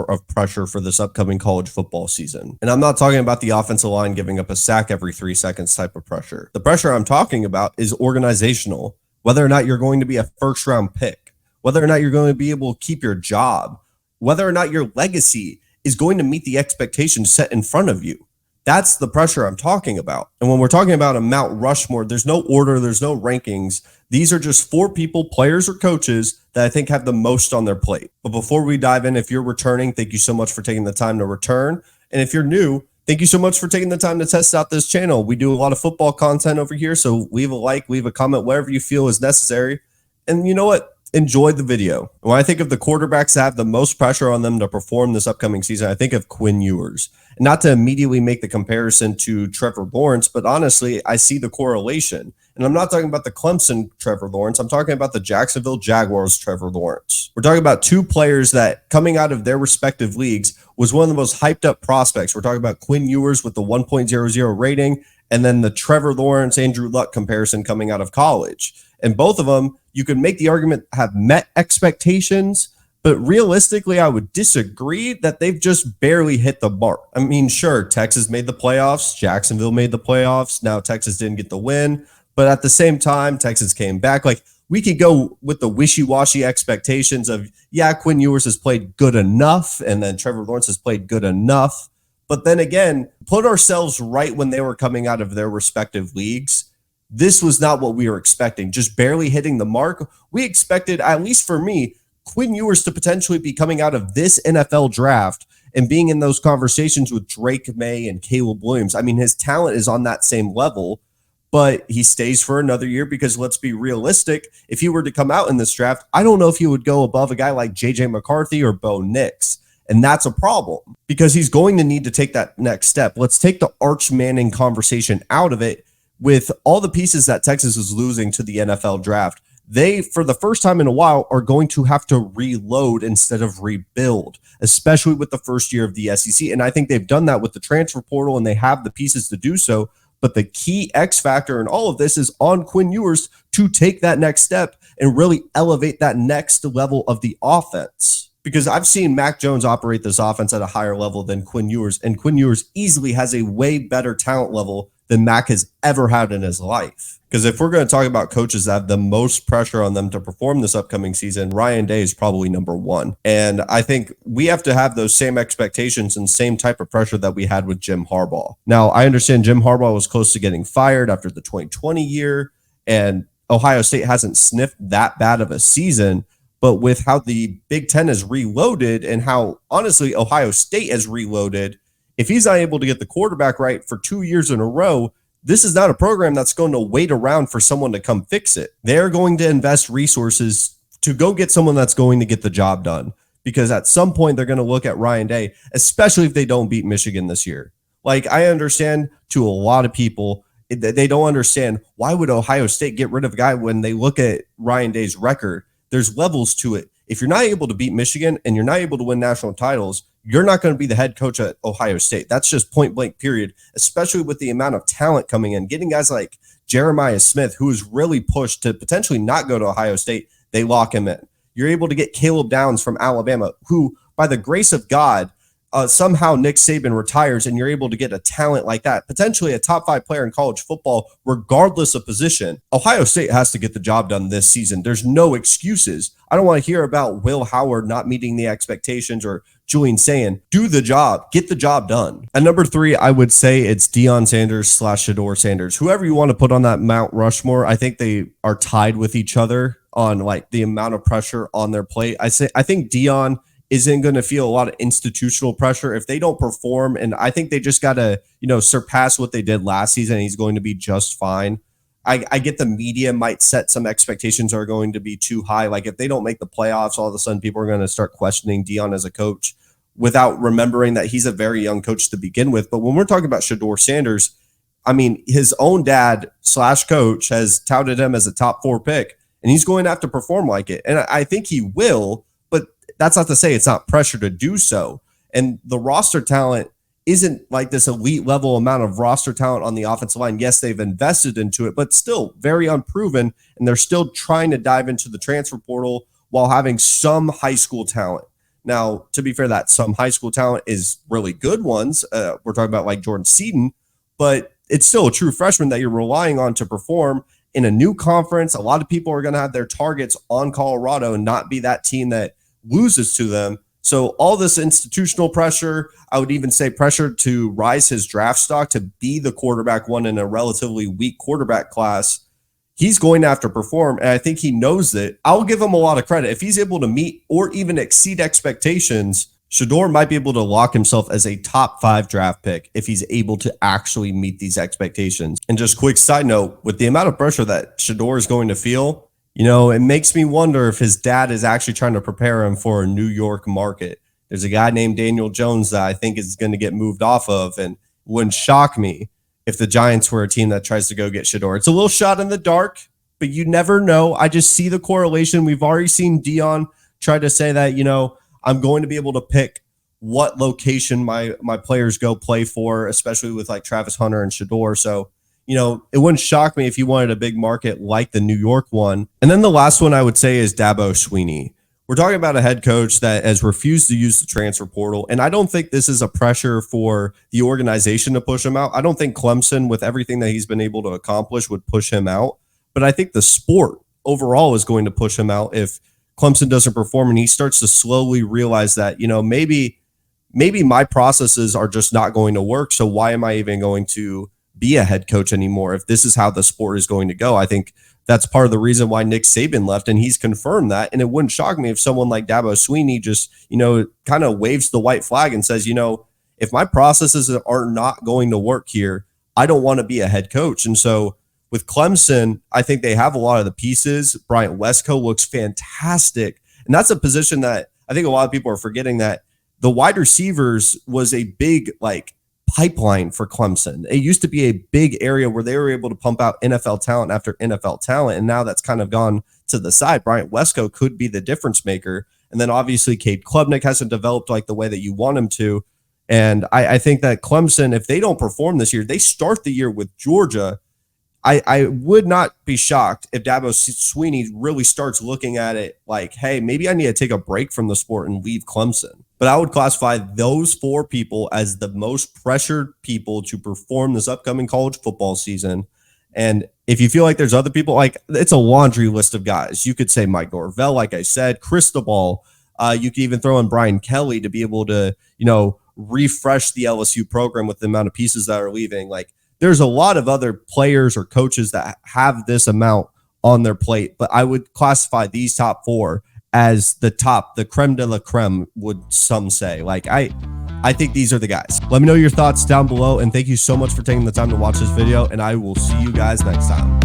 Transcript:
of pressure for this upcoming college football season. And I'm not talking about the offensive line giving up a sack every 3 seconds type of pressure. The pressure I'm talking about is organizational, whether or not you're going to be a first round pick, whether or not you're going to be able to keep your job, whether or not your legacy is going to meet the expectations set in front of you. That's the pressure I'm talking about. And when we're talking about a Mount Rushmore, there's no order, there's no rankings. These are just 4 people, players or coaches, that I think have the most on their plate. But before we dive in, if you're returning, thank you so much for taking the time to return. And if you're new, thank you so much for taking the time to test out this channel. We do a lot of football content over here, so leave a like, leave a comment, whatever you feel is necessary. And you know what? Enjoy the video. When I think of the quarterbacks that have the most pressure on them to perform this upcoming season, I think of Quinn Ewers. Not to immediately make the comparison to Trevor Lawrence, but honestly, I see the correlation. And I'm not talking about the Clemson Trevor Lawrence. I'm talking about the Jacksonville Jaguars Trevor Lawrence. We're talking about 2 players that, coming out of their respective leagues, was one of the most hyped up prospects. We're talking about Quinn Ewers with the 1.00 rating, and then the Trevor Lawrence, Andrew Luck comparison coming out of college. And both of them, you could make the argument, have met expectations, but realistically, I would disagree that they've just barely hit the mark. I mean, sure, Texas made the playoffs, Jacksonville made the playoffs. Now Texas didn't get the win, but at the same time, Texas came back. Like, we could go with the wishy-washy expectations of, yeah, Quinn Ewers has played good enough, and then Trevor Lawrence has played good enough. But then again, put ourselves right when they were coming out of their respective leagues. This was not what we were expecting, just barely hitting the mark. We expected, at least for me, Quinn Ewers to potentially be coming out of this NFL draft and being in those conversations with Drake May and Caleb Williams. I mean, his talent is on that same level, but he stays for another year because, let's be realistic, if he were to come out in this draft, I don't know if he would go above a guy like J.J. McCarthy or Bo Nix. And that's a problem because he's going to need to take that next step. Let's take the Arch Manning conversation out of it. With all the pieces that Texas is losing to the NFL draft, they, for the first time in a while, are going to have to reload instead of rebuild, especially with the first year of the SEC. And I think they've done that with the transfer portal, and they have the pieces to do so. But the key X factor in all of this is on Quinn Ewers to take that next step and really elevate that next level of the offense. Because I've seen Mac Jones operate this offense at a higher level than Quinn Ewers, and Quinn Ewers easily has a way better talent level than Mac has ever had in his life. Because if we're going to talk about coaches that have the most pressure on them to perform this upcoming season, Ryan Day is probably number 1. And I think we have to have those same expectations and same type of pressure that we had with Jim Harbaugh. Now, I understand Jim Harbaugh was close to getting fired after the 2020 year, and Ohio State hasn't sniffed that bad of a season. But with how the Big Ten has reloaded and how, honestly, Ohio State has reloaded, if he's not able to get the quarterback right for 2 years in a row, this is not a program that's going to wait around for someone to come fix it. They're going to invest resources to go get someone that's going to get the job done. Because at some point, they're going to look at Ryan Day, especially if they don't beat Michigan this year. Like, I understand to a lot of people, they don't understand, why would Ohio State get rid of a guy when they look at Ryan Day's record? There's levels to it. If you're not able to beat Michigan and you're not able to win national titles, you're not going to be the head coach at Ohio State. That's just point blank period, especially with the amount of talent coming in. Getting guys like Jeremiah Smith, who is really pushed to potentially not go to Ohio State, they lock him in. You're able to get Caleb Downs from Alabama, who, by the grace of God, somehow Nick Saban retires, and you're able to get a talent like that, potentially a top 5 player in college football, regardless of position. Ohio State has to get the job done this season. There's no excuses. I don't want to hear about Will Howard not meeting the expectations or Julian saying, do the job, get the job done. At number 3, I would say it's Deion Sanders / Shedeur Sanders. Whoever you want to put on that Mount Rushmore, I think they are tied with each other on like the amount of pressure on their plate. I think Deion isn't going to feel a lot of institutional pressure if they don't perform. And I think they just got to, surpass what they did last season. He's going to be just fine. I get the media might set some expectations are going to be too high. Like if they don't make the playoffs, all of a sudden people are going to start questioning Deion as a coach without remembering that he's a very young coach to begin with. But when we're talking about Shedeur Sanders, I mean, his own dad / coach has touted him as a top 4 pick, and he's going to have to perform like it. And I think he will, but that's not to say it's not pressure to do so. And the roster talent isn't like this elite level amount of roster talent on the offensive line. Yes, they've invested into it, but still very unproven. And they're still trying to dive into the transfer portal while having some high school talent. Now, to be fair, that some high school talent is really good ones. We're talking about like Jordan Seaton, but it's still a true freshman that you're relying on to perform in a new conference. A lot of people are going to have their targets on Colorado and not be that team that loses to them. So all this institutional pressure, I would even say pressure to rise his draft stock to be the quarterback one in a relatively weak quarterback class, he's going to have to perform, and I think he knows that. I'll give him a lot of credit. If he's able to meet or even exceed expectations, Shedeur might be able to lock himself as a top 5 draft pick if he's able to actually meet these expectations. And just quick side note, with the amount of pressure that Shedeur is going to feel, it makes me wonder if his dad is actually trying to prepare him for a New York market. There's a guy named Daniel Jones that I think is going to get moved off of, and it wouldn't shock me if the Giants were a team that tries to go get Shedeur. It's a little shot in the dark, but you never know. I just see the correlation. We've already seen Dion try to say that, I'm going to be able to pick what location my players go play for, especially with like Travis Hunter and Shedeur. So, it wouldn't shock me if you wanted a big market like the New York one. And then the last one I would say is Dabo Swinney. We're talking about a head coach that has refused to use the transfer portal, and I don't think this is a pressure for the organization to push him out. I don't think Clemson, with everything that he's been able to accomplish, would push him out, but I think the sport overall is going to push him out if Clemson doesn't perform and he starts to slowly realize that, maybe my processes are just not going to work, so why am I even going to be a head coach anymore if this is how the sport is going to go? I think that's part of the reason why Nick Saban left, and he's confirmed that. And it wouldn't shock me if someone like Dabo Swinney just, kind of waves the white flag and says, if my processes are not going to work here, I don't want to be a head coach. And so with Clemson, I think they have a lot of the pieces. Bryant Westco looks fantastic. And that's a position that I think a lot of people are forgetting, that the wide receivers was a big, pipeline for Clemson. It used to be a big area where they were able to pump out NFL talent after NFL talent, and now that's kind of gone to the side. Bryant Westco could be the difference maker, and then obviously Cade Klubnik hasn't developed like the way that you want him to, and I think that Clemson, if they don't perform this year, they start the year with Georgia. I would not be shocked if Dabo Swinney really starts looking at it like, hey, maybe I need to take a break from the sport and leave Clemson. But I would classify those 4 people as the most pressured people to perform this upcoming college football season. And if you feel like there's other people, it's a laundry list of guys. You could say Mike Norvell, like I said, Cristobal. You could even throw in Brian Kelly to be able to, refresh the LSU program with the amount of pieces that are leaving. There's a lot of other players or coaches that have this amount on their plate, but I would classify these top 4 as the creme de la creme, would some say. I think these are the guys. Let me know your thoughts down below, and thank you so much for taking the time to watch this video, and I will see you guys next time.